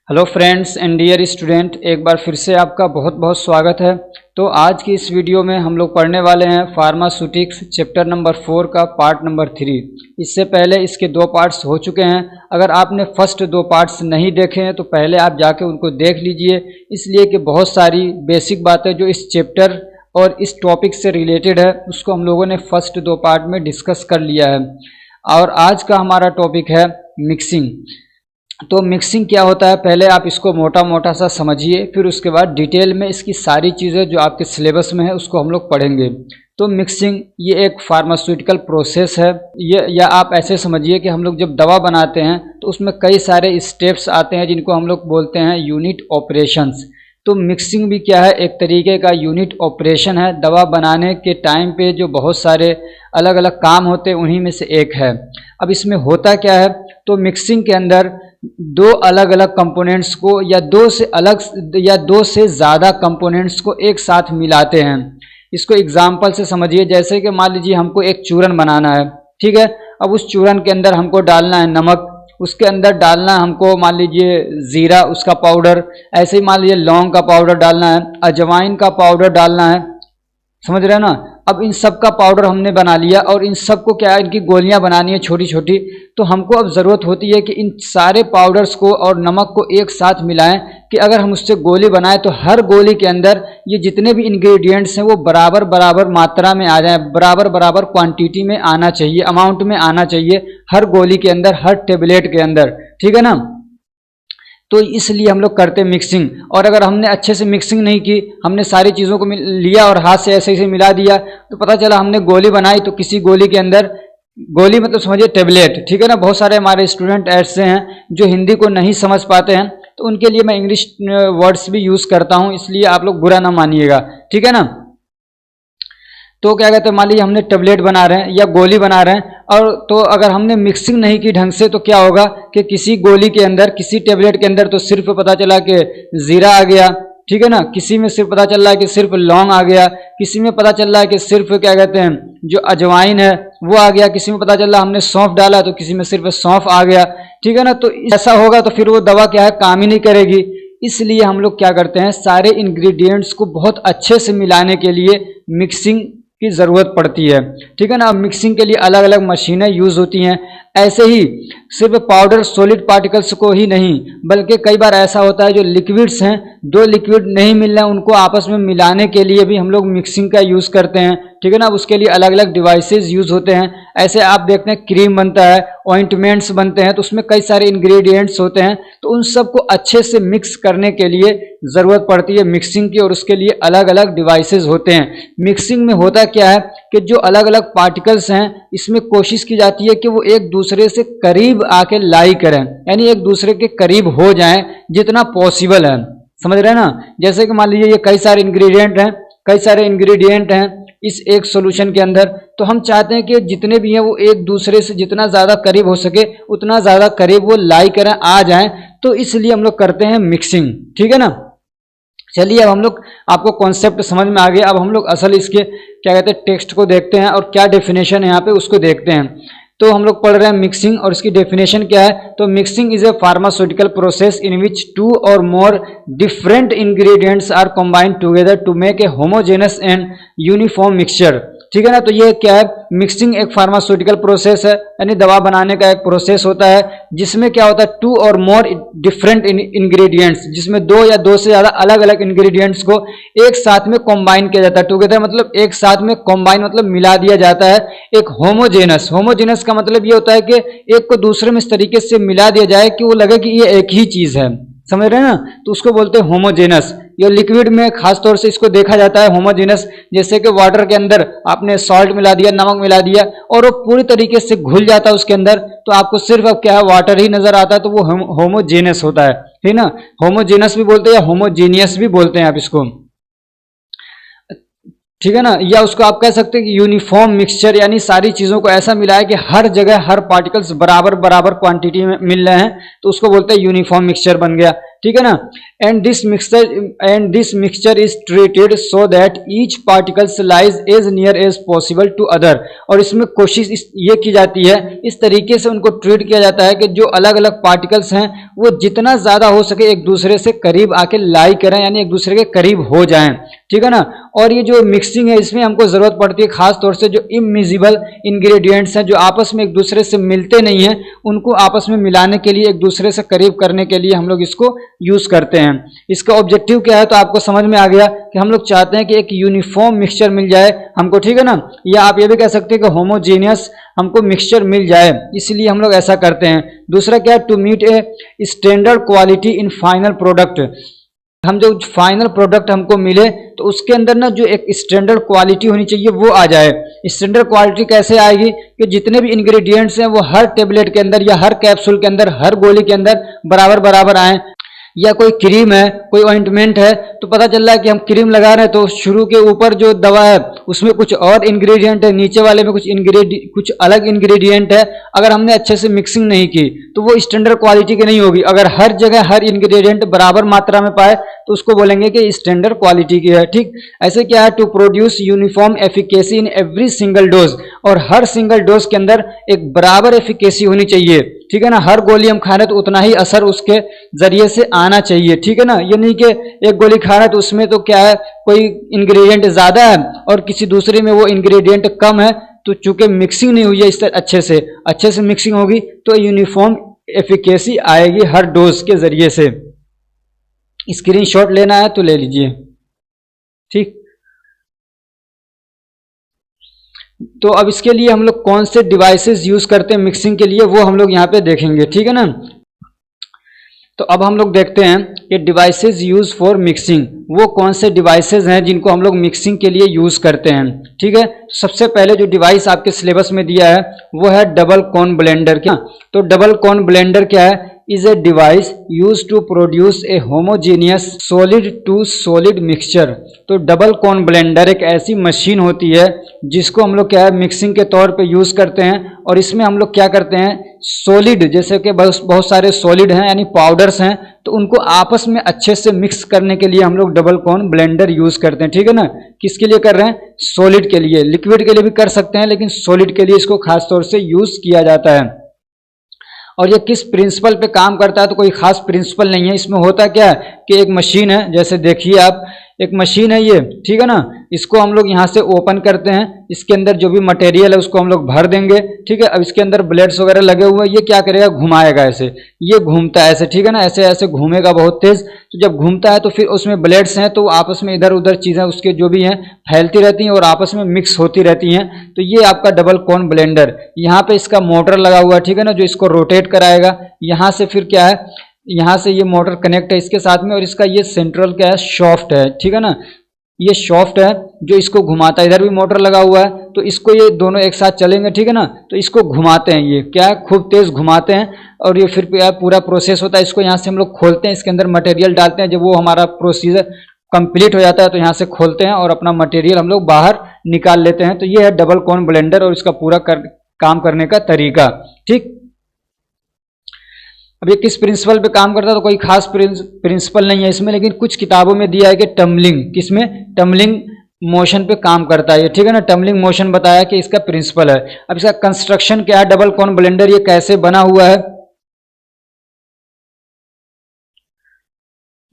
Hello friends and dear student, एक बार फिर से आपका बहुत बहुत स्वागत है। तो आज की इस वीडियो में हम लोग पढ़ने वाले हैं फार्मास्यूटिक्स चैप्टर नंबर 4 का पार्ट नंबर 3। इससे पहले इसके 2 पार्ट्स हो चुके हैं। अगर आपने फर्स्ट 2 पार्ट्स नहीं देखे हैं तो पहले आप जाके उनको देख लीजिए, इसलिए कि बहुत सारी बेसिक बातें जो इस चैप्टर और इस टॉपिक से रिलेटेड है उसको हम लोगों ने फर्स्ट 2 पार्ट में डिस्कस कर लिया है। और आज का हमारा टॉपिक है मिक्सिंग। तो मिक्सिंग क्या होता है, पहले आप इसको मोटा मोटा सा समझिए, फिर उसके बाद डिटेल में इसकी सारी चीज़ें जो आपके सिलेबस में है उसको हम लोग पढ़ेंगे। तो मिक्सिंग ये एक फार्मास्यूटिकल प्रोसेस है। ये या आप ऐसे समझिए कि हम लोग जब दवा बनाते हैं तो उसमें कई सारे स्टेप्स आते हैं जिनको हम लोग बोलते हैं यूनिट ऑपरेशंस। तो मिक्सिंग भी क्या है, एक तरीके का यूनिट ऑपरेशन है। दवा बनाने के टाइम पे जो बहुत सारे अलग अलग काम होते हैं उन्हीं में से एक है। अब इसमें होता क्या है, तो मिक्सिंग के अंदर 2 अलग अलग कंपोनेंट्स को या 2 से ज़्यादा कंपोनेंट्स को एक साथ मिलाते हैं। इसको एग्जाम्पल से समझिए, जैसे कि मान लीजिए हमको एक चूरन बनाना है, ठीक है। अब उस चूरन के अंदर हमको डालना है नमक, उसके अंदर डालना है हमको मान लीजिए ज़ीरा उसका पाउडर, ऐसे ही मान लीजिए लौंग का पाउडर डालना है, अजवाइन का पाउडर डालना है, समझ रहे हैं ना। अब इन सब का पाउडर हमने बना लिया और इन सब को क्या है, इनकी गोलियां बनानी है छोटी छोटी। तो हमको अब ज़रूरत होती है कि इन सारे पाउडर्स को और नमक को एक साथ मिलाएं कि अगर हम उससे गोली बनाएं तो हर गोली के अंदर ये जितने भी इंग्रेडिएंट्स हैं वो बराबर बराबर मात्रा में आ जाएं, बराबर बराबर क्वांटिटी में आना चाहिए, अमाउंट में आना चाहिए हर गोली के अंदर, हर टेबलेट के अंदर, ठीक है ना। तो इसलिए हम लोग करते हैं मिक्सिंग। और अगर हमने अच्छे से मिक्सिंग नहीं की, हमने सारी चीज़ों को लिया और हाथ से ऐसे ऐसे मिला दिया, तो पता चला हमने गोली बनाई तो किसी गोली के अंदर, गोली मतलब समझिए टेबलेट, ठीक है ना। बहुत सारे हमारे स्टूडेंट ऐसे हैं जो हिंदी को नहीं समझ पाते हैं, तो उनके लिए मैं इंग्लिश वर्ड्स भी यूज़ करता हूँ, इसलिए आप लोग बुरा ना मानिएगा, ठीक है ना। तो क्या कहते हैं, मान लीजिए हमने टेबलेट बना रहे हैं या गोली बना रहे हैं, और तो अगर हमने मिक्सिंग नहीं की ढंग से तो क्या होगा कि किसी गोली के अंदर, किसी टेबलेट के अंदर तो सिर्फ पता चला कि जीरा आ गया, ठीक है ना। किसी में सिर्फ पता चल रहा है कि सिर्फ लौंग आ गया, किसी में पता चल रहा है कि सिर्फ क्या कहते हैं जो अजवाइन है वो आ गया, किसी में पता चल रहा है हमने सौंफ डाला तो किसी में सिर्फ सौंफ आ गया, ठीक है ना। तो ऐसा होगा तो फिर वो दवा क्या है, काम ही नहीं करेगी। इसलिए हम लोग क्या करते हैं, सारे इंग्रेडिएंट्स को बहुत अच्छे से मिलाने के लिए मिक्सिंग की ज़रूरत पड़ती है, ठीक है ना। अब मिक्सिंग के लिए अलग अलग मशीनें यूज़ होती हैं। ऐसे ही सिर्फ पाउडर सॉलिड पार्टिकल्स को ही नहीं, बल्कि कई बार ऐसा होता है जो लिक्विड्स हैं, 2 लिक्विड नहीं मिल रहे हैं, उनको आपस में मिलाने के लिए भी हम लोग मिक्सिंग का यूज़ करते हैं, ठीक है ना। उसके लिए अलग अलग डिवाइसेस यूज़ होते हैं। ऐसे आप देखते हैं क्रीम बनता है, ऑइंटमेंट्स बनते हैं, तो उसमें कई सारे इंग्रेडिएंट्स होते हैं, तो उन सबको अच्छे से मिक्स करने के लिए ज़रूरत पड़ती है मिक्सिंग की, और उसके लिए अलग अलग डिवाइसेस होते हैं। मिक्सिंग में होता क्या है कि जो अलग अलग पार्टिकल्स हैं इसमें कोशिश की जाती है कि वो एक दूसरे से करीब आके लाई करें, यानी एक दूसरे के करीब हो जाएं जितना पॉसिबल है, समझ रहे हैं ना। जैसे कि मान लीजिए ये कई सारे इंग्रेडिएंट हैं इस एक सॉल्यूशन के अंदर, तो हम चाहते हैं कि जितने भी हैं वो एक दूसरे से जितना ज़्यादा करीब हो सके उतना ज़्यादा करीब वो लाई करें, आ जाएं। तो इसलिए हम लोग करते हैं मिक्सिंग, ठीक है ना। चलिए अब हम लोग, आपको कॉन्सेप्ट समझ में आ गया, अब हम लोग असल इसके क्या कहते हैं टेक्स्ट को देखते हैं और क्या डेफिनेशन है यहाँ पे उसको देखते हैं। तो हम लोग पढ़ रहे हैं मिक्सिंग, और इसकी डेफिनेशन क्या है। तो mixing is a pharmaceutical process in which 2 or more different ingredients are combined together to make a homogenous and uniform mixture, ठीक है ना। तो ये क्या है, मिक्सिंग एक फार्मास्यूटिकल प्रोसेस है, यानी दवा बनाने का एक प्रोसेस होता है जिसमें क्या होता है 2 or more डिफरेंट इंग्रेडिएंट्स, जिसमें 2 या 2 से ज़्यादा अलग अलग इंग्रेडिएंट्स को एक साथ में कॉम्बाइन किया जाता है। टुगेदर मतलब एक साथ में, कॉम्बाइन मतलब मिला दिया जाता है। एक होमोजेनस का मतलब ये होता है कि एक को दूसरे में इस तरीके से मिला दिया जाए कि वो लगे कि ये एक ही चीज़ है, समझ रहे हैं ना। तो उसको बोलते हैं होमोजेनस। ये लिक्विड में खास तौर से इसको देखा जाता है होमोजेनस, जैसे कि वाटर के अंदर आपने सॉल्ट मिला दिया, नमक मिला दिया और वो पूरी तरीके से घुल जाता है उसके अंदर, तो आपको सिर्फ अब क्या है वाटर ही नजर आता है, तो वो होमोजेनस होता है, ठीक ना। होमोजेनस भी बोलते हैं या होमोजीनियस भी बोलते हैं आप इसको, ठीक है ना। या उसको आप कह सकते हैं कि यूनिफॉर्म मिक्सचर, यानी सारी चीज़ों को ऐसा मिला है कि हर जगह हर पार्टिकल्स बराबर बराबर क्वांटिटी में मिल रहे हैं, तो उसको बोलते हैं यूनिफॉर्म मिक्सचर बन गया, ठीक है ना। And this mixture is treated so that each particles lies as near as possible to other. और इसमें कोशिश ये की जाती है, इस तरीके से उनको ट्रीट किया जाता है कि जो अलग अलग पार्टिकल्स हैं वो जितना ज्यादा हो सके एक दूसरे से करीब आके लाई करें, यानी एक दूसरे के करीब हो जाएं, ठीक है ना। और ये जो मिक्सिंग है इसमें हमको जरूरत पड़ती है खास तौर से जो इमिजिबल इंग्रेडिएंट्स हैं, जो आपस में एक दूसरे से मिलते नहीं हैं, उनको आपस में मिलाने के लिए, एक दूसरे से करीब करने के लिए हम लोग इसको यूज करते हैं। इसका ऑब्जेक्टिव क्या है तो आपको समझ में आ गया कि हम लोग चाहते हैं कि एक यूनिफॉर्म मिक्सचर मिल जाए हमको, ठीक है ना। या आप ये भी कह सकते हैं कि होमोजेनियस हमको मिक्सचर मिल जाए, इसलिए हम लोग ऐसा करते हैं। दूसरा क्या है, to meet a standard quality in final product. हम जो फाइनल प्रोडक्ट हमको मिले तो उसके अंदर ना जो एक स्टैंडर्ड क्वालिटी होनी चाहिए वो आ जाए। स्टैंडर्ड क्वालिटी कैसे आएगी कि जितने भी इंग्रेडिएंट्स हैं वो हर टेबलेट के अंदर या हर कैप्सूल के अंदर, हर गोली के अंदर बराबर बराबर आए। या कोई क्रीम है, कोई ऑइंटमेंट है, तो पता चल रहा है कि हम क्रीम लगा रहे हैं तो शुरू के ऊपर जो दवा है उसमें कुछ और इंग्रेडिएंट है, नीचे वाले में कुछ अलग इंग्रेडिएंट है। अगर हमने अच्छे से मिक्सिंग नहीं की तो वो स्टैंडर्ड क्वालिटी की नहीं होगी। अगर हर जगह हर इंग्रेडिएंट बराबर मात्रा में पाए तो उसको बोलेंगे कि स्टैंडर्ड क्वालिटी की है, ठीक। ऐसे क्या है, to produce uniform efficacy in every single dose. और हर सिंगल डोज के अंदर एक बराबर एफिकेसी होनी चाहिए, ठीक है ना। हर गोली हम खा रहे तो उतना ही असर उसके जरिए से आना चाहिए, ठीक है ना। ये नहीं कि एक गोली खा रहे हैं तो उसमें तो क्या है कोई इंग्रेडिएंट ज्यादा है और किसी दूसरे में वो इंग्रेडिएंट कम है, तो चूंकि मिक्सिंग नहीं हुई है इस तरह अच्छे से मिक्सिंग होगी तो यूनिफॉर्म एफिकेसी आएगी हर डोज के जरिए से। स्क्रीनशॉट लेना है तो ले लीजिए, ठीक। तो अब इसके लिए हम लोग कौन से डिवाइसेस यूज करते हैं मिक्सिंग के लिए वो हम लोग यहाँ पे देखेंगे, ठीक है ना। तो अब हम लोग देखते हैं कि डिवाइसेस यूज फॉर मिक्सिंग वो कौन से डिवाइसेस हैं जिनको हम लोग मिक्सिंग के लिए यूज करते हैं, ठीक है। तो सबसे पहले जो डिवाइस आपके सिलेबस में दिया है वो है डबल कोन ब्लेंडर। क्या तो डबल कोन ब्लेंडर क्या है, is a device used to produce a homogeneous solid to solid mixture। तो डबल कोन ब्लेंडर एक ऐसी मशीन होती है जिसको हम लोग क्या है मिक्सिंग के तौर पे यूज करते हैं। और इसमें हम लोग क्या करते हैं, सॉलिड जैसे कि बहुत सारे सॉलिड हैं यानी पाउडर्स हैं, तो उनको आपस में अच्छे से मिक्स करने के लिए हम लोग डबल कोन ब्लेंडर यूज करते हैं, ठीक है ना। किसके लिए कर रहे हैं, सॉलिड के लिए। लिक्विड के लिए भी कर सकते हैं लेकिन सॉलिड के लिए इसको खास तौर से यूज किया जाता है। और ये किस प्रिंसिपल पे काम करता है तो कोई खास प्रिंसिपल नहीं है। इसमें होता क्या है कि एक मशीन है, जैसे देखिए आप, एक मशीन है ये, ठीक है ना। इसको हम लोग यहाँ से ओपन करते हैं, इसके अंदर जो भी मटेरियल है उसको हम लोग भर देंगे, ठीक है। अब इसके अंदर ब्लेड्स वगैरह लगे हुए हैं, ये क्या करेगा, घुमाएगा ऐसे, ये घूमता है ऐसे, ठीक है ना, ऐसे ऐसे घूमेगा बहुत तेज। तो जब घूमता है तो फिर उसमें ब्लेड्स हैं तो आपस में इधर उधर चीजें उसके जो भी हैं फैलती रहती हैं और आपस में मिक्स होती रहती हैं। तो ये आपका डबल कोन ब्लेंडर। यहाँ पे इसका मोटर लगा हुआ है, ठीक है ना, जो इसको रोटेट कराएगा। यहाँ से फिर क्या है, यहाँ से ये मोटर कनेक्ट है इसके साथ में और इसका ये सेंट्रल क्या है, शॉफ्ट है, ठीक है ना। ये शॉफ्ट है जो इसको घुमाता है। इधर भी मोटर लगा हुआ है तो इसको ये दोनों एक साथ चलेंगे, ठीक है ना। तो इसको घुमाते हैं, ये क्या है खूब तेज घुमाते हैं और ये फिर पूरा प्रोसेस होता है। इसको यहाँ से हम लोग खोलते हैं, इसके अंदर मटेरियल डालते हैं। जब वो हमारा प्रोसीजर कंप्लीट हो जाता है तो यहाँ से खोलते हैं और अपना मटेरियल हम लोग बाहर निकाल लेते हैं। तो ये है डबल कोन ब्लेंडर और इसका पूरा काम करने का तरीका, ठीक। अब ये किस प्रिंसिपल पे काम करता है तो कोई खास प्रिंसिपल नहीं है इसमें, लेकिन कुछ किताबों में दिया है कि टम्बलिंग, किसमें, टम्बलिंग मोशन पे काम करता है ये, ठीक है ना। टम्बलिंग मोशन बताया कि इसका प्रिंसिपल है। अब इसका कंस्ट्रक्शन क्या है, डबल कोन ब्लेंडर ये कैसे बना हुआ है,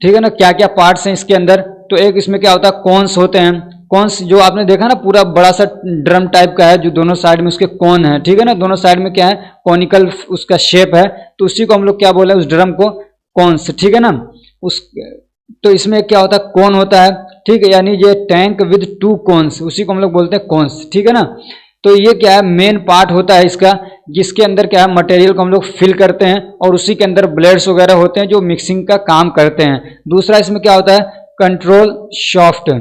ठीक है ना, क्या क्या पार्ट्स हैं इसके अंदर। तो एक इसमें क्या होता है, कॉन्स होते हैं। कॉन्स जो आपने देखा ना पूरा बड़ा सा ड्रम टाइप का है जो दोनों साइड में उसके कॉन है, ठीक है ना, दोनों साइड में क्या है, कॉनिकल उसका शेप है। तो उसी को हम लोग क्या बोले, उस ड्रम को कॉन्स, ठीक है ना। उस तो इसमें क्या होता है, कॉन होता है, ठीक है, यानी ये टैंक विद 2 कॉन्स, उसी को हम लोग बोलते हैं कॉन्स, ठीक है ना। तो ये क्या है, मेन पार्ट होता है इसका, जिसके अंदर क्या है मटेरियल को हम लोग फिल करते हैं और उसी के अंदर ब्लेड्स वगैरह होते हैं जो मिक्सिंग का काम करते हैं। दूसरा इसमें क्या होता है, कंट्रोल शाफ्ट।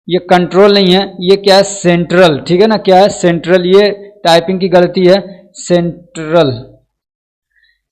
ये कंट्रोल नहीं है, ये क्या है, सेंट्रल, ठीक है ना, क्या है, सेंट्रल। ये टाइपिंग की गलती है, सेंट्रल।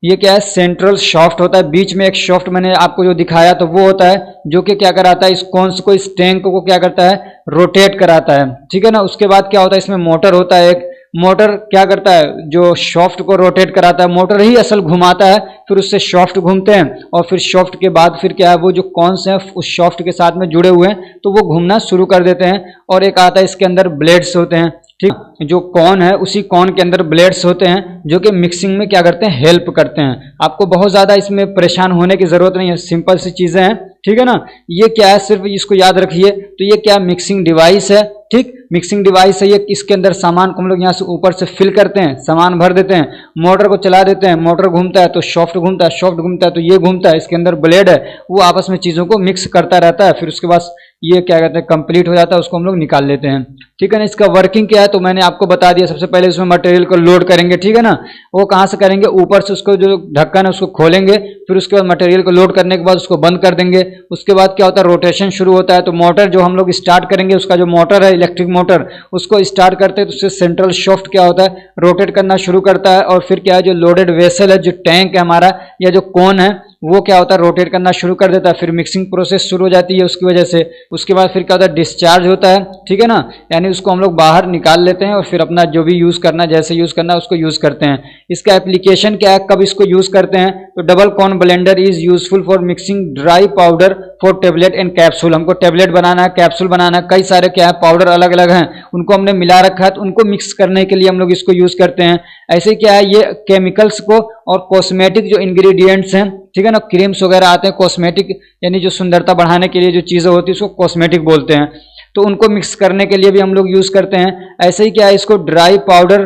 ये क्या है, सेंट्रल शाफ्ट होता है। बीच में एक शाफ्ट मैंने आपको जो दिखाया तो वो होता है जो कि क्या कराता है, इस कॉन्स को, इस टैंक को क्या करता है, रोटेट कराता है, ठीक है ना। उसके बाद क्या होता है, इसमें मोटर होता है एक, मोटर क्या करता है, जो शाफ्ट को रोटेट कराता है, मोटर ही असल घुमाता है, फिर उससे शाफ्ट घूमते हैं और फिर शाफ्ट के बाद फिर क्या है, वो जो कॉन्स हैं उस शाफ्ट के साथ में जुड़े हुए हैं तो वो घूमना शुरू कर देते हैं। और एक आता है इसके अंदर ब्लेड्स होते हैं, ठीक, जो कॉन है उसी कॉन के अंदर ब्लेड्स होते हैं जो कि मिक्सिंग में क्या करते हैं, हेल्प करते हैं। आपको बहुत ज्यादा इसमें परेशान होने की जरूरत नहीं है, सिंपल सी चीजें हैं, ठीक है ना। ये क्या है, सिर्फ इसको याद रखिए। तो ये क्या मिक्सिंग डिवाइस है, ठीक, मिक्सिंग डिवाइस है ये। इसके अंदर सामान को हम लोग यहाँ से ऊपर से फिल करते हैं, सामान भर देते हैं, मोटर को चला देते हैं, मोटर घूमता है तो शाफ्ट घूमता है, शाफ्ट घूमता है तो ये घूमता है, इसके अंदर ब्लेड है, वो आपस में चीजों को मिक्स करता रहता है। फिर उसके बाद ये क्या कहते हैं, कंप्लीट हो जाता है, उसको हम लोग निकाल लेते हैं, ठीक है ना। इसका वर्किंग क्या है तो मैंने आपको बता दिया। सबसे पहले इसमें मटेरियल को लोड करेंगे, ठीक है ना। वो कहाँ से करेंगे, ऊपर से उसको जो ढक्कन है उसको खोलेंगे, फिर उसके बाद मटेरियल को लोड करने के बाद उसको बंद कर देंगे। उसके बाद क्या होता है, रोटेशन शुरू होता है। तो मोटर जो हम लोग स्टार्ट करेंगे, उसका जो मोटर है इलेक्ट्रिक मोटर, उसको स्टार्ट करते हैं तो उससे सेंट्रल शाफ्ट क्या होता है, रोटेट करना शुरू करता है। और फिर क्या है, जो लोडेड वेसल है, जो टैंक है हमारा या जो कोन है, वो क्या होता है, रोटेट करना शुरू कर देता है। फिर मिक्सिंग प्रोसेस शुरू हो जाती है उसकी वजह से। उसके बाद फिर क्या होता है, डिस्चार्ज होता है, ठीक है ना, यानी उसको हम लोग बाहर निकाल लेते हैं और फिर अपना जो भी यूज करना, जैसे यूज करना उसको यूज करते हैं। इसका एप्लीकेशन क्या है, कब इसको यूज करते हैं, तो double cone blender is useful for mixing dry powder for tablet and capsule. हमको टेबलेट बनाना है, कैप्सूल बनाना है, कई सारे क्या है पाउडर अलग अलग हैं, उनको हमने मिला रखा है, तो उनको मिक्स करने के लिए हम लोग इसको यूज करते हैं। ऐसे क्या है, ये केमिकल्स को और कॉस्मेटिक जो इंग्रेडिएंट्स हैं, ठीक है ना, क्रीम्स वगैरह आते हैं, कॉस्मेटिक यानी जो सुंदरता बढ़ाने के लिए जो चीजें होती है उसको कॉस्मेटिक बोलते हैं, तो उनको मिक्स करने के लिए भी हम लोग यूज करते हैं। ऐसे ही क्या है, इसको ड्राई पाउडर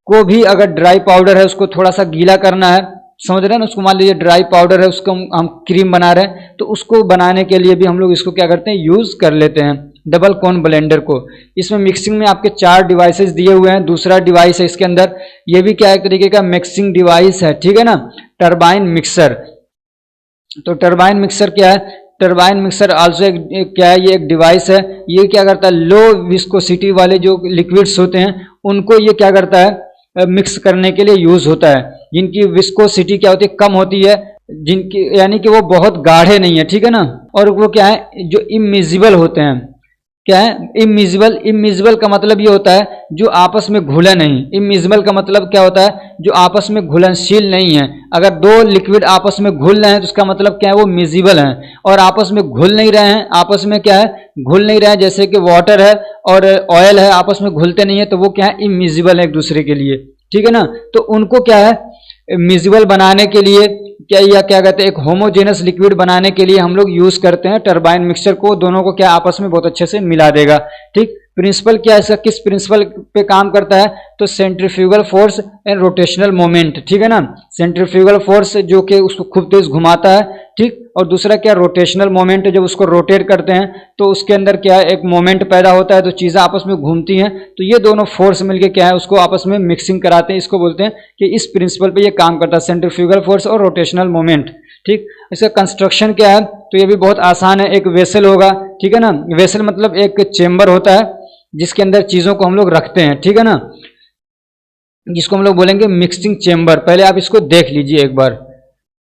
को भी, अगर ड्राई पाउडर है उसको थोड़ा सा गीला करना है, समझ रहे हैं ना, उसको मान लीजिए ड्राई पाउडर है, उसको हम क्रीम बना रहे हैं, तो उसको बनाने के लिए भी हम लोग इसको क्या करते हैं, यूज कर लेते हैं डबल कॉन ब्लेंडर को। इसमें मिक्सिंग में आपके 4 डिवाइसेस दिए हुए हैं। दूसरा डिवाइस है इसके अंदर, ये भी क्या एक तरीके का मिक्सिंग डिवाइस है, ठीक है ना, टरबाइन मिक्सर। तो टरबाइन मिक्सर क्या है, टरबाइन मिक्सर आल्सो एक क्या है, ये एक डिवाइस है। ये क्या करता है, लो विस्कोसिटी वाले जो लिक्विड्स होते हैं उनको ये क्या करता है, मिक्स करने के लिए यूज होता है। जिनकी विस्कोसिटी क्या होती है, कम होती है, जिनकी यानी कि वो बहुत गाढ़े नहीं है, ठीक है ना, और वो क्या है, जो इमिजिबल होते हैं। क्या है, इमिजिबल। इमिजिबल का मतलब ये होता है जो आपस में घुले नहीं। इमिजिबल का मतलब क्या होता है, जो आपस में घुलनशील नहीं है। अगर दो लिक्विड आपस में घुल रहे हैं तो उसका मतलब क्या है, वो मिजिबल हैं। और आपस में घुल नहीं रहे हैं, आपस में क्या है, घुल नहीं रहे हैं, जैसे कि वाटर है और ऑयल है, आपस में घुलते नहीं है, तो वो क्या है, इमिजिबल है एक दूसरे के लिए, ठीक है ना। तो उनको क्या है, मिजिबल बनाने के लिए क्या, या क्या कहते हैं, एक होमोजेनस लिक्विड बनाने के लिए हम लोग यूज करते हैं टरबाइन मिक्सचर को। दोनों को क्या आपस में बहुत अच्छे से मिला देगा, ठीक। प्रिंसिपल क्या है इसका, किस प्रिंसिपल पे काम करता है, तो centrifugal force and rotational moment, ठीक है ना। सेंट्रीफ्यूगल फोर्स जो कि उसको खूब तेज घुमाता है, ठीक, और दूसरा क्या, रोटेशनल मोमेंट, जब उसको रोटेट करते हैं तो उसके अंदर क्या है, एक मोमेंट पैदा होता है, तो चीज़ें आपस में घूमती हैं। तो ये दोनों फोर्स मिलके क्या है, उसको आपस में मिक्सिंग कराते हैं। इसको बोलते हैं कि इस प्रिंसिपल पे ये काम करता है, सेंट्रीफ्यूगल फोर्स और रोटेशनल मोमेंट, ठीक। इसका कंस्ट्रक्शन क्या है, तो ये भी बहुत आसान है। एक वेसल होगा, ठीक है ना, वेसल मतलब एक चेम्बर होता है जिसके अंदर चीज़ों को हम लोग रखते हैं, ठीक है ना, जिसको हम लोग बोलेंगे मिक्सिंग चेम्बर। पहले आप इसको देख लीजिए एक बार,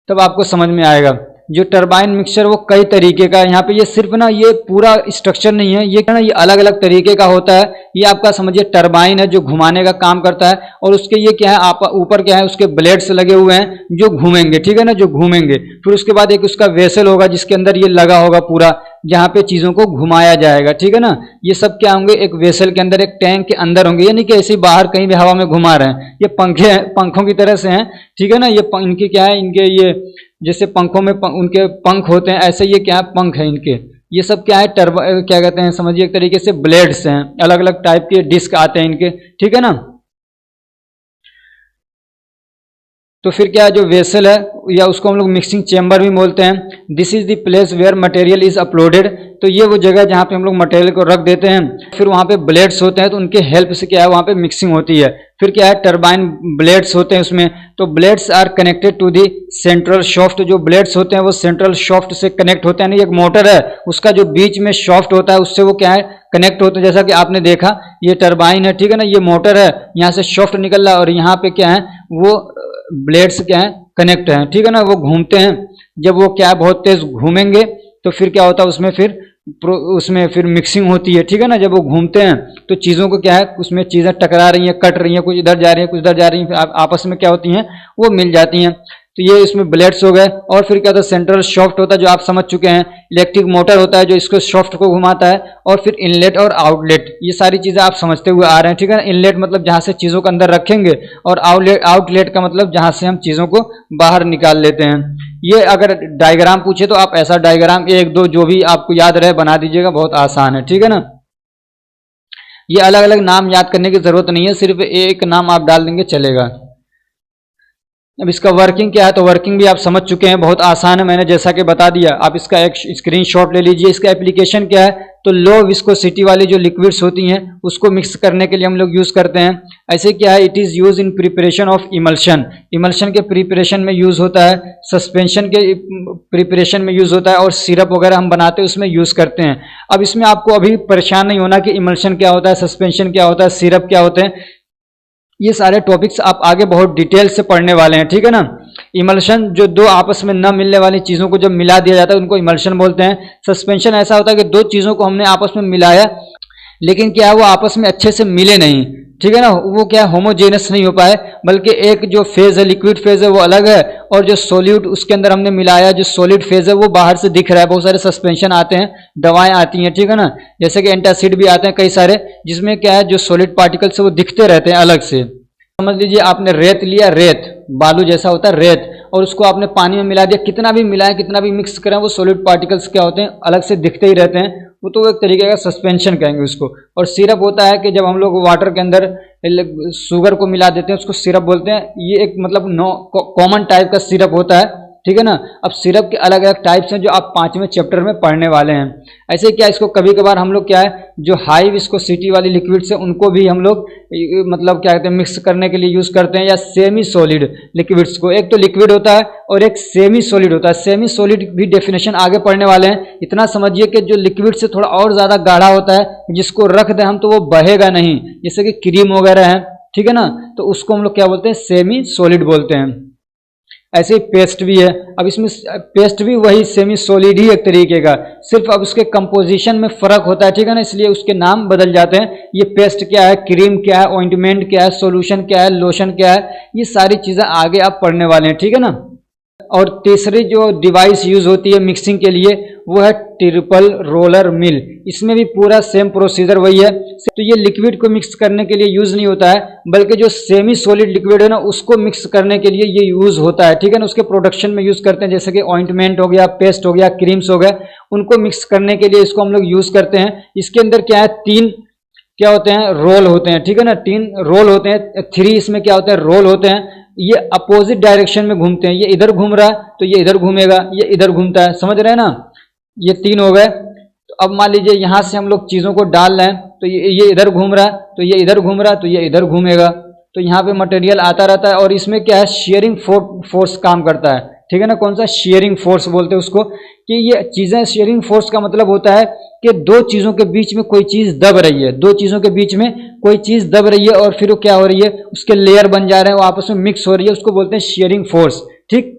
तब आपको समझ में आएगा। जो टरबाइन मिक्सचर वो कई तरीके का है। यहाँ पे ये सिर्फ ना ये पूरा स्ट्रक्चर नहीं है, ये ना ये अलग अलग तरीके का होता है। ये आपका समझिए टरबाइन है जो घुमाने का काम करता है, और उसके ये क्या है, आप ऊपर क्या है, उसके ब्लेड्स लगे हुए हैं जो घूमेंगे, ठीक है ना, जो घूमेंगे। फिर उसके बाद एक उसका वेसल होगा जिसके अंदर ये लगा होगा पूरा, जहाँ पे चीज़ों को घुमाया जाएगा, ठीक है ना। ये सब क्या होंगे, एक वेसल के अंदर, एक टैंक के अंदर होंगे, यानी कि ऐसे ही बाहर कहीं भी हवा में घुमा रहे हैं। ये पंखे हैं, पंखों की तरह से हैं, ठीक है ना। ये इनके क्या है, इनके ये जैसे पंखों में उनके पंख होते हैं, ऐसे ये क्या है, पंख है इनके। ये सब क्या है, क्या कहते हैं, समझिए एक तरीके से ब्लेड्स हैं, अलग अलग टाइप के डिस्क आते हैं इनके, ठीक है ना। तो फिर क्या है, जो वेसल है या उसको हम लोग मिक्सिंग चेम्बर भी बोलते हैं। This is the place where material is uploaded. तो ये वो जगह जहाँ पे हम लोग मटेरियल को रख देते हैं। फिर वहाँ पे ब्लेड्स होते हैं, तो उनके हेल्प से क्या है, वहाँ पे मिक्सिंग होती है। फिर क्या है, टरबाइन ब्लेड्स होते हैं उसमें, तो blades are connected to the central shaft. जो ब्लेड्स होते हैं वो सेंट्रल शाफ्ट से कनेक्ट होते हैं। नहीं, एक मोटर है, उसका जो बीच में शाफ्ट होता है उससे वो क्या है, कनेक्ट होते हैं। जैसा कि आपने देखा, ये टरबाइन है, ठीक है ना, ये मोटर है, यहाँ से शाफ्ट निकल रहा है और यहाँ पे क्या है, वो ब्लेड्स क्या है, कनेक्ट है, ठीक है ना, वो घूमते हैं। जब वो क्या है, बहुत तेज घूमेंगे तो फिर क्या होता है, उसमें फिर उसमें फिर मिक्सिंग होती है, ठीक है ना। जब वो घूमते हैं तो चीज़ों को क्या है, उसमें चीज़ें टकरा रही हैं, कट रही हैं, कुछ इधर जा रही हैं, कुछ इधर जा रही हैं, फिर आपस में क्या होती हैं, वो मिल जाती हैं। तो ये इसमें ब्लेड्स हो गए। और फिर क्या होता है, सेंट्रल शाफ्ट होता है जो आप समझ चुके हैं। इलेक्ट्रिक मोटर होता है जो इसको शाफ्ट को घुमाता है। और फिर इनलेट और आउटलेट, ये सारी चीज़ें आप समझते हुए आ रहे हैं, ठीक है ना। इनलेट मतलब जहाँ से चीज़ों को अंदर रखेंगे, और आउटलेट का मतलब जहाँ से हम चीज़ों को बाहर निकाल लेते हैं। ये अगर डायग्राम पूछे तो आप ऐसा डायग्राम एक दो जो भी आपको याद रहे बना दीजिएगा, बहुत आसान है, ठीक है ना। ये अलग अलग नाम याद करने की जरूरत नहीं है, सिर्फ एक नाम आप डाल देंगे चलेगा। अब इसका वर्किंग क्या है, तो वर्किंग भी आप समझ चुके हैं, बहुत आसान है, मैंने जैसा कि बता दिया। आप इसका एक स्क्रीनशॉट ले लीजिए। इसका एप्लीकेशन क्या है, तो लो विस्कोसिटी वाली जो लिक्विड्स होती हैं उसको मिक्स करने के लिए हम लोग यूज़ करते हैं। ऐसे क्या है, it is use in preparation of emulsion, emulsion के प्रिपरेशन में यूज़ होता है, सस्पेंशन के प्रिपरेशन में यूज़ होता है, और सिरप वगैरह हम बनाते हैं उसमें यूज़ करते हैं। अब इसमें आपको अभी परेशान नहीं होना कि इमल्शन क्या होता है, सस्पेंशन क्या होता है, सिरप क्या होते हैं। ये सारे टॉपिक्स आप आगे बहुत डिटेल से पढ़ने वाले हैं, ठीक है ना। इमल्शन जो दो आपस में न मिलने वाली चीज़ों को जब मिला दिया जाता है उनको इमल्शन बोलते हैं। सस्पेंशन ऐसा होता है कि दो चीज़ों को हमने आपस में मिलाया, लेकिन क्या है वो आपस में अच्छे से मिले नहीं, ठीक है ना। वो क्या होमोजेनस नहीं हो पाए, बल्कि एक जो फेज है, लिक्विड फेज है, वो अलग है, और जो सॉल्यूट उसके अंदर हमने मिलाया, जो सॉलिड फेज है वो बाहर से दिख रहा है। बहुत सारे सस्पेंशन आते हैं, दवाएं आती हैं, ठीक है ना, जैसे कि एंटासिड भी आते हैं कई सारे, जिसमें क्या है जो सॉलिड पार्टिकल्स है वो दिखते रहते हैं अलग से। समझ लीजिए आपने रेत लिया, रेत बालू जैसा होता है रेत, और उसको आपने पानी में मिला दिया, कितना भी मिलाएं, कितना भी मिक्स करें, वो सॉलिड पार्टिकल्स क्या होते हैं, अलग से दिखते ही रहते हैं। वो तो एक तरीके का सस्पेंशन कहेंगे उसको। और सिरप होता है कि जब हम लोग वाटर के अंदर शुगर को मिला देते हैं उसको सिरप बोलते हैं। ये एक मतलब कॉमन टाइप का सिरप होता है, ठीक है ना। अब सिरप के अलग अलग टाइप्स हैं जो आप 5वें चैप्टर में पढ़ने वाले हैं। ऐसे क्या इसको कभी कभार हम लोग क्या है जो हाई विस्कोसिटी वाली लिक्विड्स है उनको भी हम लोग मतलब क्या कहते हैं मिक्स करने के लिए यूज करते हैं, या सेमी सॉलिड लिक्विड्स को। एक तो लिक्विड होता है और एक सेमी सॉलिड होता है। सेमी सॉलिड भी डेफिनेशन आगे पढ़ने वाले हैं। इतना समझिए कि जो लिक्विड से थोड़ा और ज्यादा गाढ़ा होता है, जिसको रख दें हम तो वो बहेगा नहीं, जैसे कि क्रीम वगैरह है, ठीक है ना, तो उसको हम लोग क्या बोलते हैं, सेमी सॉलिड बोलते हैं। ऐसे ही पेस्ट भी है। अब इसमें पेस्ट भी वही सेमी सॉलिड ही एक तरीके का, सिर्फ अब उसके कंपोजिशन में फर्क होता है, ठीक है ना, इसलिए उसके नाम बदल जाते हैं। ये पेस्ट क्या है, क्रीम क्या है, ऑइंटमेंट क्या है, सॉल्यूशन क्या है, लोशन क्या है, ये सारी चीज़ें आगे आप पढ़ने वाले हैं, ठीक है ना। और तीसरी जो डिवाइस यूज होती है मिक्सिंग के लिए वो है ट्रिपल रोलर मिल। इसमें भी पूरा सेम प्रोसीजर वही है। तो ये लिक्विड को मिक्स करने के लिए यूज नहीं होता है, बल्कि जो सेमी सॉलिड लिक्विड है ना उसको मिक्स करने के लिए ये यूज होता है, ठीक है ना। उसके प्रोडक्शन में यूज करते हैं, जैसे कि ऑइंटमेंट हो गया, पेस्ट हो गया, क्रीम्स हो गए, उनको मिक्स करने के लिए इसको हम लोग यूज करते हैं। इसके अंदर क्या है, 3 क्या होते हैं, रोल होते हैं, ठीक है ना, 3 रोल होते हैं, 3 इसमें क्या होते हैं, रोल होते हैं। ये अपोजिट डायरेक्शन में घूमते हैं, ये इधर घूम रहा है तो ये इधर घूमेगा, ये इधर घूमता है, समझ रहे हैं ना। ये 3 हो गए। तो अब मान लीजिए यहां से हम लोग चीजों को डाल रहे हैं, तो ये इधर घूम रहा है, तो ये इधर घूम रहा है, तो ये इधर घूमेगा, तो यहाँ पे मटेरियल आता रहता है। और इसमें क्या है, शेयरिंग फोर्स काम करता है, ठीक है ना। कौन सा, शेयरिंग फोर्स बोलते हैं उसको, कि ये चीजें, शेयरिंग फोर्स का मतलब होता है कि दो चीजों के बीच में कोई चीज दब रही है, दो चीजों के बीच में कोई चीज दब रही है, और फिर वो क्या हो रही है, उसके लेयर बन जा रहे हैं, वो आपस में मिक्स हो रही है, उसको बोलते हैं शेयरिंग फोर्स, ठीक।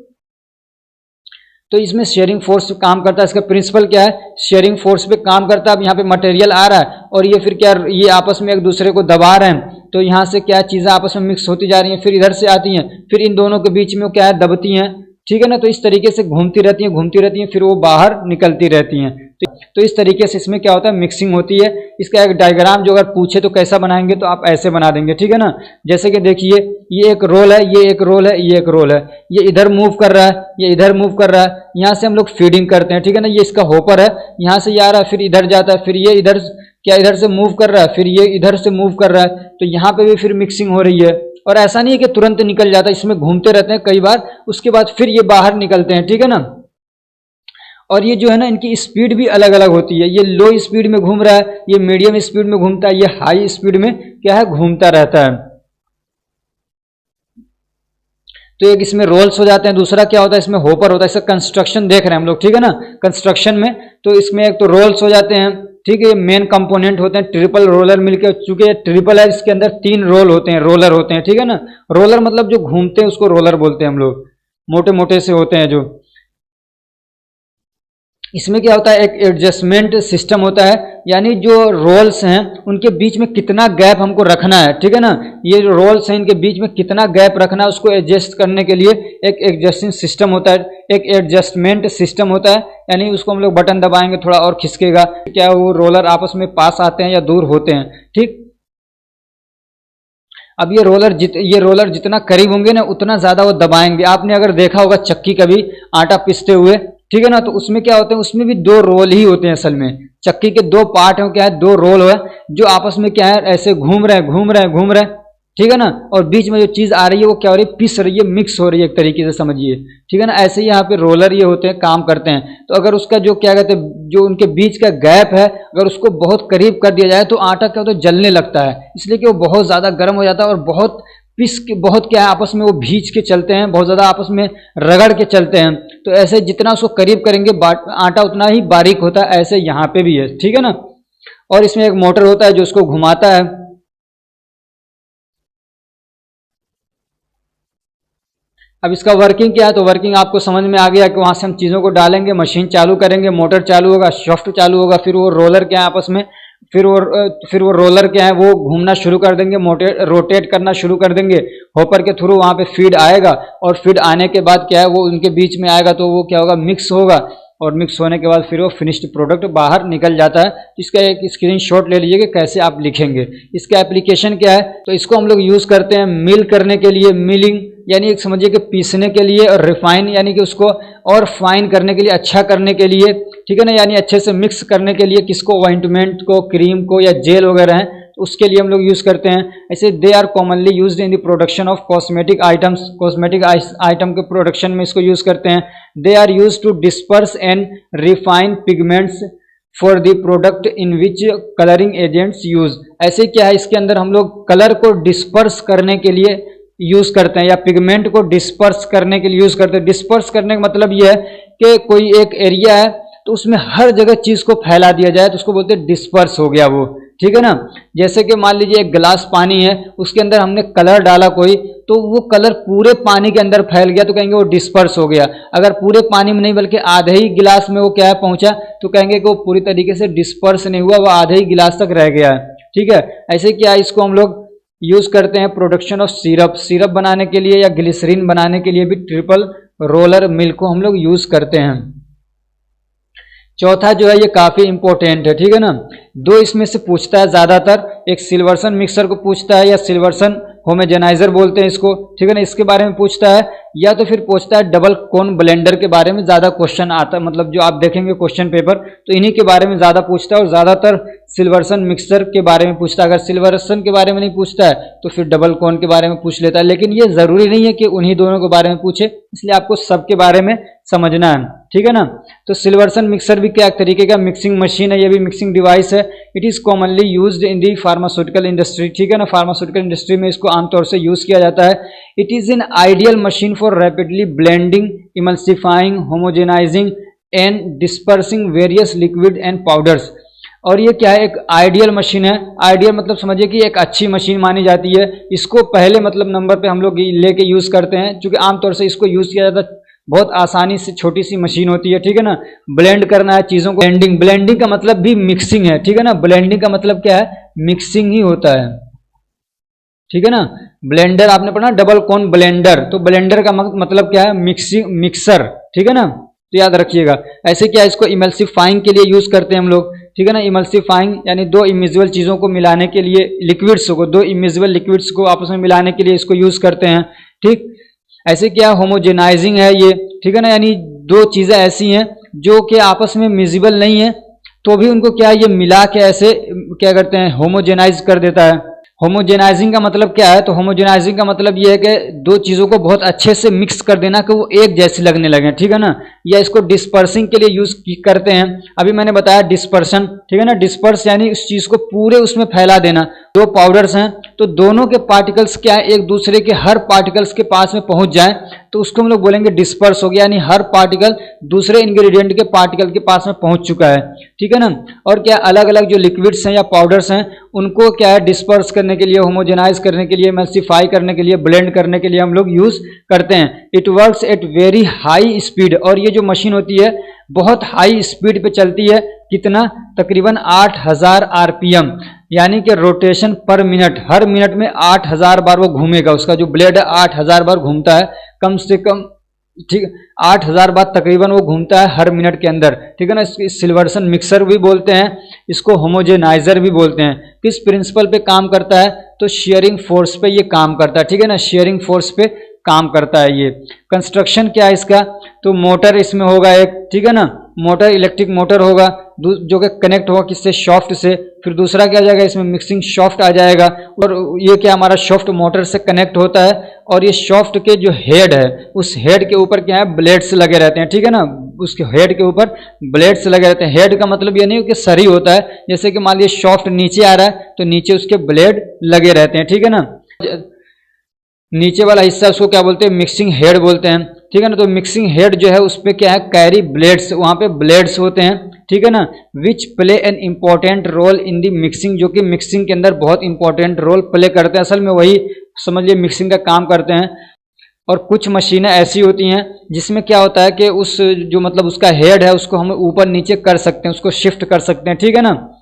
तो इसमें शेयरिंग फोर्स काम करता है। इसका प्रिंसिपल क्या है, शेयरिंग फोर्स पे काम करता है। अब यहाँ पे मटेरियल आ रहा है और ये फिर क्या, ये आपस में एक दूसरे को दबा रहे हैं, तो यहाँ से क्या चीजें आपस में मिक्स होती जा रही हैं, फिर इधर से आती हैं, फिर इन दोनों के बीच में क्या है, दबती हैं, ठीक है ना। तो इस तरीके से घूमती रहती हैं, घूमती रहती हैं, फिर वो बाहर निकलती रहती हैं। तो इस तरीके से इसमें क्या होता है, मिक्सिंग होती है। इसका एक डायग्राम जो अगर पूछे तो कैसा बनाएंगे, तो आप ऐसे बना देंगे, ठीक है ना। जैसे कि देखिए ये एक रोल है, ये एक रोल है, ये एक रोल है, ये इधर मूव कर रहा है, ये इधर मूव कर रहा है, यहाँ से हम लोग फीडिंग करते हैं, ठीक है ना। ये इसका होपर है, यहाँ से ये आ रहा है, फिर इधर जाता है, फिर ये इधर क्या इधर से मूव कर रहा है, फिर ये इधर से मूव कर रहा है, तो यहाँ पे भी फिर मिक्सिंग हो रही है। और ऐसा नहीं है कि तुरंत निकल जाता है, इसमें घूमते रहते हैं कई बार, उसके बाद फिर ये बाहर निकलते हैं, ठीक है ना। और ये जो है ना, इनकी स्पीड भी अलग अलग होती है। ये लो स्पीड में घूम रहा है, ये मीडियम स्पीड में घूमता है, ये हाई स्पीड में क्या है, घूमता रहता है। तो एक इसमें रोल्स हो जाते हैं, दूसरा क्या होता है, इसमें होपर होता है। इसका कंस्ट्रक्शन देख रहे हैं हम लोग, ठीक है ना, कंस्ट्रक्शन में। तो इसमें एक तो रोल्स हो जाते हैं, ठीक है, ये मेन कंपोनेंट होते हैं। ट्रिपल रोलर मिलकर, चूंकि ये ट्रिपल है, इसके अंदर 3 रोल होते हैं, रोलर होते हैं, ठीक है ना। रोलर मतलब जो घूमते हैं उसको रोलर बोलते हैं हम लोग, मोटे मोटे से होते हैं जो। इसमें क्या होता है, एक एडजस्टमेंट सिस्टम होता है, यानी जो रोल्स हैं उनके बीच में कितना गैप हमको रखना है, ठीक है ना। ये जो रोल्स हैं इनके बीच में कितना गैप रखना है उसको एडजस्ट करने के लिए एक एडजस्टिंग सिस्टम होता है, एक एडजस्टमेंट सिस्टम होता है, यानी उसको हम लोग बटन दबाएंगे थोड़ा और खिसकेगा, क्या वो रोलर आपस में पास आते हैं या दूर होते हैं, ठीक। अब ये रोलर जितना करीब होंगे ना उतना ज़्यादा वो दबाएंगे। आपने अगर देखा होगा चक्की कभी आटा पीसते हुए, ठीक है ना, तो उसमें क्या होते हैं, उसमें भी दो रोल ही होते हैं असल में। चक्की के दो पार्ट हैं, क्या है, दो रोल है जो आपस में क्या है ऐसे घूम रहे हैं, ठीक है ना। और बीच में जो चीज़ आ रही है वो क्या हो रही है, पिस रही है, मिक्स हो रही है एक तरीके से, समझिए, ठीक है ना। ऐसे ही यहाँ पे रोलर ये होते हैं, काम करते हैं। तो अगर उसका जो क्या कहते हैं, जो उनके बीच का गैप है अगर उसको बहुत करीब कर दिया जाए तो आटा क्या होता है, जलने लगता है, इसलिए कि वो बहुत ज़्यादा गर्म हो जाता है और बहुत क्या है आपस में वो भींच के चलते हैं, बहुत ज़्यादा आपस में रगड़ के चलते हैं। तो ऐसे जितना उसको करीब करेंगे आटा उतना ही बारीक होता है, ऐसे यहाँ पे भी है, ठीक है ना। और इसमें एक मोटर होता है जो उसको घुमाता है। अब इसका वर्किंग क्या है, तो वर्किंग आपको समझ में आ गया कि वहाँ से हम चीज़ों को डालेंगे, मशीन चालू करेंगे, मोटर चालू होगा, शाफ्ट चालू होगा, फिर वो रोलर क्या है आपस में, फिर वो रोलर क्या है वो घूमना शुरू कर देंगे, रोटेट करना शुरू कर देंगे, हॉपर के थ्रू वहाँ पे फीड आएगा, और फीड आने के बाद क्या है वो उनके बीच में आएगा तो वो क्या होगा, मिक्स होगा, और मिक्स होने के बाद फिर वो फिनिश्ड प्रोडक्ट बाहर निकल जाता है। इसका एक स्क्रीनशॉट ले लीजिए कि कैसे आप लिखेंगे। इसका एप्लीकेशन क्या है, तो इसको हम लोग यूज़ करते हैं मिल करने के लिए, मिलिंग यानी एक समझिए कि पीसने के लिए, और रिफाइन यानी कि उसको और फाइन करने के लिए, अच्छा करने के लिए, ठीक है ना, यानी अच्छे से मिक्स करने के लिए, किसको, ऑइंटमेंट को, क्रीम को या जेल वगैरह हैं तो उसके लिए हम लोग यूज़ करते हैं। ऐसे they are commonly used in the production of cosmetic items, cosmetic item के प्रोडक्शन में इसको यूज़ करते हैं। They are use to disperse and refine pigments for the product in which colouring agents use. ऐसे क्या है, इसके अंदर हम लोग कलर को डिस्पर्स करने के लिए यूज़ करते हैं, या पिगमेंट को डिस्पर्स करने के लिए यूज़ करते हैं। डिस्पर्स करने का मतलब यह है कि कोई एक एरिया है तो उसमें हर जगह चीज़ को फैला दिया जाए तो उसको बोलते हैं डिस्पर्स हो गया वो, ठीक है ना। जैसे कि मान लीजिए एक गिलास पानी है, उसके अंदर हमने कलर डाला कोई, तो वो कलर पूरे पानी के अंदर फैल गया तो कहेंगे वो डिस्पर्स हो गया। अगर पूरे पानी में नहीं बल्कि आधे ही गिलास में वो क्या है पहुंचा तो कहेंगे कि वो पूरी तरीके से डिस्पर्स नहीं हुआ, वो आधे ही गिलास तक रह गया है, ठीक है। ऐसे क्या है, इसको हम लोग यूज़ करते हैं प्रोडक्शन ऑफ सिरप बनाने के लिए या ग्लिसरीन बनाने के लिए भी ट्रिपल रोलर मिल को हम लोग यूज़ करते हैं। चौथा जो है ये काफ़ी इंपॉर्टेंट है, ठीक है ना। दो इसमें से पूछता है ज़्यादातर, एक सिल्वर्सन मिक्सर को पूछता है या सिल्वर्सन होमोजेनाइजर बोलते हैं इसको, ठीक है ना, इसके बारे में पूछता है, या तो फिर पूछता है डबल कोन ब्लेंडर के बारे में ज़्यादा क्वेश्चन आता है, मतलब जो आप देखेंगे क्वेश्चन पेपर तो इन्हीं के बारे में ज़्यादा पूछता है, और ज़्यादातर सिल्वर्सन मिक्सर के बारे में पूछता है। अगर सिल्वर्सन के बारे में नहीं पूछता है तो फिर डबल कोन के बारे में पूछ लेता है, लेकिन ये ज़रूरी नहीं है कि उन्हीं दोनों के बारे में पूछे, इसलिए आपको सबके बारे में समझना है, ठीक है ना। तो सिल्वर्सन मिक्सर भी क्या तरीके का मिक्सिंग मशीन है, ये भी मिक्सिंग डिवाइस है। It is commonly used in the pharmaceutical industry, ठीक है ना, फार्मास्यूटिकल इंडस्ट्री में इसको आमतौर से यूज़ किया जाता है। It is an ideal machine for rapidly blending, emulsifying, homogenising and dispersing various liquid and powders. और ये क्या है, एक आइडियल मशीन है। आइडियल मतलब समझिए कि एक अच्छी मशीन मानी जाती है। इसको पहले मतलब नंबर पे हम लोग लेके यूज़ करते हैं, क्योंकि आमतौर से इसको यूज़ किया जाता है, बहुत आसानी से, छोटी सी मशीन होती है, ठीक है ना। ब्लेंड करना है चीज़ों को, ब्लेंडिंग का मतलब भी मिक्सिंग है, ठीक है ना। ब्लेंडिंग का मतलब क्या है, मिक्सिंग ही होता है, ठीक है ना। ब्लेंडर आपने पढ़ा डबल कोन ब्लेंडर, तो ब्लेंडर का मतलब क्या है, मिक्सर, ठीक है ना, तो याद रखिएगा। ऐसे क्या, इसको इमल्सिफाइंग के लिए यूज़ करते हैं हम लोग, ठीक है ना। इमल्सिफाइंग यानी दो इमिजिबल चीज़ों को मिलाने के लिए, लिक्विड्स को, दो इमिजिबल लिक्विड्स को आपस में मिलाने के लिए इसको यूज़ करते हैं, ठीक। ऐसे क्या, होमोजेनाइजिंग है ये, ठीक है ना, यानी दो चीज़ें ऐसी हैं जो कि आपस में मिजिबल नहीं है तो भी उनको क्या, ये मिला के ऐसे क्या करते हैं, होमोजेनाइज कर देता है। होमोजेनाइजिंग का मतलब क्या है, तो होमोजेनाइजिंग का मतलब ये है कि दो चीज़ों को बहुत अच्छे से मिक्स कर देना कि वो एक जैसी लगने लगे, ठीक है ना। या इसको डिस्पर्सिंग के लिए यूज़ करते हैं। अभी मैंने बताया डिस्पर्सन, ठीक है ना। डिस्पर्स यानी उस चीज़ को पूरे उसमें फैला देना, दो पाउडर्स हैं तो दोनों के पार्टिकल्स क्या है एक दूसरे के हर पार्टिकल्स के पास में पहुंच जाए तो उसको हम लोग बोलेंगे डिस्पर्स हो गया, यानी हर पार्टिकल दूसरे इंग्रेडिएंट के पार्टिकल के पास में पहुंच चुका है, ठीक है ना। और क्या अलग अलग जो लिक्विड्स हैं या पाउडर्स हैं उनको क्या है डिस्पर्स करने के लिए, होमोजेनाइज करने के लिए, एमल्सिफाई करने के लिए, ब्लेंड करने के लिए हम लोग यूज करते हैं। It works at very high speed, और ये जो मशीन होती है बहुत हाई स्पीड पे चलती है, कितना, तकरीबन 8000 आरपीएम, यानी कि रोटेशन पर मिनट, हर मिनट में 8000 बार वो घूमेगा, उसका जो ब्लेड है 8000 बार घूमता है कम से कम, ठीक, 8000 बार तकरीबन वो घूमता है हर मिनट के अंदर, ठीक है ना। सिल्वर्सन मिक्सर भी बोलते हैं इसको, होमोजेनाइजर भी बोलते हैं। किस प्रिंसिपल पे काम करता है, तो शेयरिंग फोर्स पे ये काम करता है, ठीक है ना, शेयरिंग फोर्स पे काम करता है ये। कंस्ट्रक्शन क्या है इसका, तो मोटर इसमें होगा एक, ठीक है ना, मोटर इलेक्ट्रिक मोटर होगा जो कि कनेक्ट होगा किससे, शाफ्ट से। फिर दूसरा क्या आ जाएगा इसमें, मिक्सिंग शाफ्ट आ जाएगा, और ये क्या हमारा शाफ्ट मोटर से कनेक्ट होता है, और ये शाफ्ट के जो हेड है उस हेड के ऊपर क्या है ब्लेड्स लगे रहते हैं, ठीक है ना, उसके हेड के ऊपर ब्लेड्स लगे रहते हैं। हेड का मतलब ये नहीं कि सरी होता है, जैसे कि मान लीजिए शाफ्ट नीचे आ रहा है तो नीचे उसके ब्लेड लगे रहते हैं, ठीक है ना। नीचे वाला हिस्सा उसको क्या बोलते हैं, मिक्सिंग हेड बोलते हैं, ठीक है ना। तो मिक्सिंग हेड जो है उस पर क्या है, कैरी ब्लेड्स, वहां पे ब्लेड्स होते हैं, ठीक है ना, which play an important role in the mixing, जो कि मिक्सिंग के अंदर बहुत इंपॉर्टेंट रोल प्ले करते हैं, असल में वही समझ लिए मिक्सिंग का काम करते हैं। और कुछ मशीनें ऐसी होती हैं जिसमें क्या होता है कि उस जो मतलब उसका हेड है उसको हम ऊपर नीचे कर सकते हैं, उसको शिफ्ट कर सकते हैं, ठीक है ना,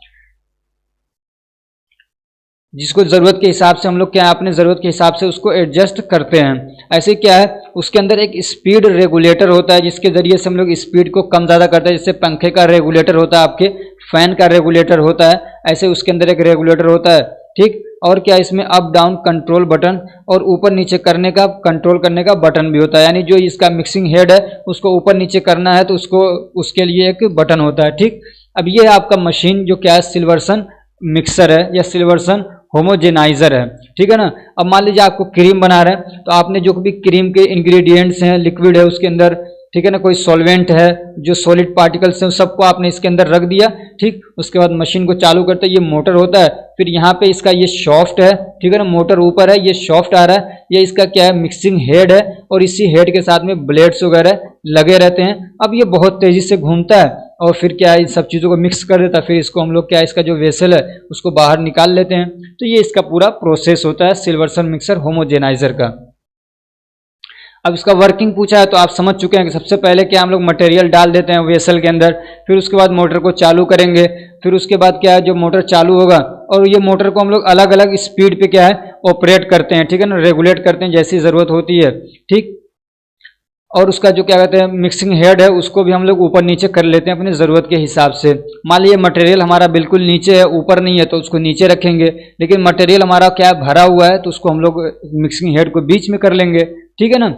जिसको ज़रूरत के हिसाब से हम लोग क्या है अपने ज़रूरत के हिसाब से उसको एडजस्ट करते हैं। ऐसे क्या है उसके अंदर एक स्पीड रेगुलेटर होता है जिसके ज़रिए से हम लोग स्पीड को कम ज़्यादा करते हैं, जैसे पंखे का रेगुलेटर होता है, आपके फैन का रेगुलेटर होता है, ऐसे उसके अंदर एक रेगुलेटर होता है, ठीक। और क्या इसमें अप डाउन कंट्रोल बटन और ऊपर नीचे करने का कंट्रोल करने का बटन भी होता है, यानी जो इसका मिक्सिंग हेड है उसको ऊपर नीचे करना है तो उसको उसके लिए एक बटन होता है, ठीक। अब ये आपका मशीन जो क्या है सिल्वर्सन मिक्सर है या सिल्वर्सन होमोजेनाइजर है, ठीक है ना। अब मान लीजिए आपको क्रीम बना रहे हैं तो आपने जो भी क्रीम के इंग्रेडिएंट्स हैं, लिक्विड है उसके अंदर, ठीक है ना, कोई सॉल्वेंट है, जो सॉलिड पार्टिकल्स हैं सबको आपने इसके अंदर रख दिया, ठीक। उसके बाद मशीन को चालू करते हैं, ये मोटर होता है, फिर यहाँ पे इसका ये शाफ्ट है, ठीक है ना, मोटर ऊपर है, ये शाफ्ट आ रहा है, ये इसका क्या है मिक्सिंग हेड है, और इसी हेड के साथ में ब्लेड्स वगैरह लगे रहते हैं। अब ये बहुत तेजी से घूमता है और फिर क्या है इन सब चीज़ों को मिक्स कर देता है, फिर इसको हम लोग क्या है इसका जो वेसल है उसको बाहर निकाल लेते हैं। तो ये इसका पूरा प्रोसेस होता है सिल्वर्सन मिक्सर होमोजेनाइजर का। अब इसका वर्किंग पूछा है तो आप समझ चुके हैं कि सबसे पहले क्या हम लोग मटेरियल डाल देते हैं वेसल के अंदर, फिर उसके बाद मोटर को चालू करेंगे, फिर उसके बाद क्या है जो मोटर चालू होगा और ये मोटर को हम लोग अलग अलग स्पीड पे क्या है ऑपरेट करते हैं, ठीक है ना, रेगुलेट करते हैं जैसी ज़रूरत होती है, ठीक। और उसका जो क्या कहते हैं मिक्सिंग हेड है उसको भी हम लोग ऊपर नीचे कर लेते हैं अपनी ज़रूरत के हिसाब से। मान लीजिए मटेरियल हमारा बिल्कुल नीचे है, ऊपर नहीं है, तो उसको नीचे रखेंगे, लेकिन मटेरियल हमारा क्या भरा हुआ है तो उसको हम लोग मिक्सिंग हेड को बीच में कर लेंगे, ठीक है ना।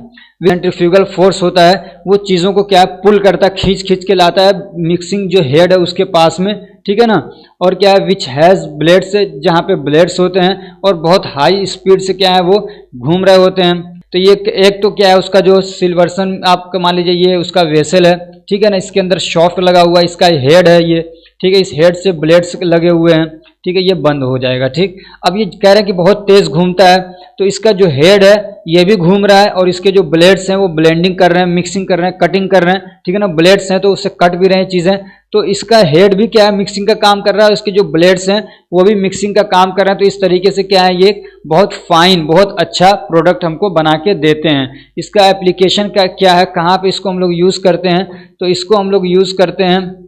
सेंट्रीफ्यूगल फोर्स होता है वो चीज़ों को क्या पुल करता है, खींच खींच के लाता है मिक्सिंग जो हेड है उसके पास में, ठीक है ना। और क्या है विच हैज़ ब्लेड्स, जहाँ पे ब्लेड्स होते हैं और बहुत हाई स्पीड से क्या है वो घूम रहे होते हैं। तो ये एक तो क्या है उसका जो सिल्वर्सन आपका मान लीजिए ये उसका वेसल है, ठीक है ना, इसके अंदर शाफ्ट लगा हुआ है, इसका हेड है ये, ठीक है, इस हेड से ब्लेड्स लगे हुए हैं, ठीक है, ये बंद हो जाएगा, ठीक। अब ये कह रहे हैं कि बहुत तेज घूमता है तो इसका जो हेड है ये भी घूम रहा है और इसके जो ब्लेड्स हैं वो ब्लेंडिंग कर रहे हैं, मिक्सिंग कर रहे हैं, कटिंग कर रहे हैं, ठीक है ना, ब्लेड्स हैं तो उससे कट भी रहे हैं चीज़ें, तो इसका हेड भी क्या है मिक्सिंग का काम कर रहा है, इसके जो ब्लेड्स हैं वो भी मिक्सिंग का काम कर रहे हैं। तो इस तरीके से क्या है ये बहुत फाइन बहुत अच्छा प्रोडक्ट हमको बना के देते हैं। इसका एप्लीकेशन का क्या है, कहाँ पे इसको हम लोग यूज़ करते हैं, तो इसको हम लोग यूज़ करते हैं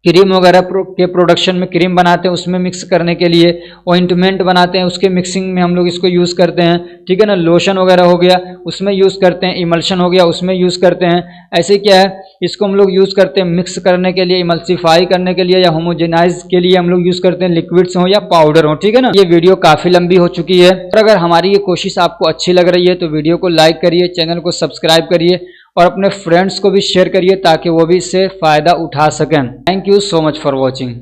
क्रीम वगैरह के प्रोडक्शन में, क्रीम बनाते हैं उसमें मिक्स करने के लिए, ऑइंटमेंट बनाते हैं उसके मिक्सिंग में हम लोग इसको यूज़ करते हैं, ठीक है ना, लोशन वगैरह हो गया उसमें यूज़ करते हैं, इमल्शन हो गया उसमें यूज़ करते हैं। ऐसे क्या है इसको हम लोग यूज़ करते हैं मिक्स करने के लिए, इमल्सीफाई करने के लिए या होमोजेनाइज के लिए हम लोग यूज़ करते हैं, लिक्विड्स हो या पाउडर हो, ठीक है ना। ये वीडियो काफ़ी लंबी हो चुकी है और अगर हमारी ये कोशिश आपको अच्छी लग रही है तो वीडियो को लाइक करिए, चैनल को सब्सक्राइब करिए और अपने फ्रेंड्स को भी शेयर करिए ताकि वो भी इससे फ़ायदा उठा सकें। Thank you so much for watching.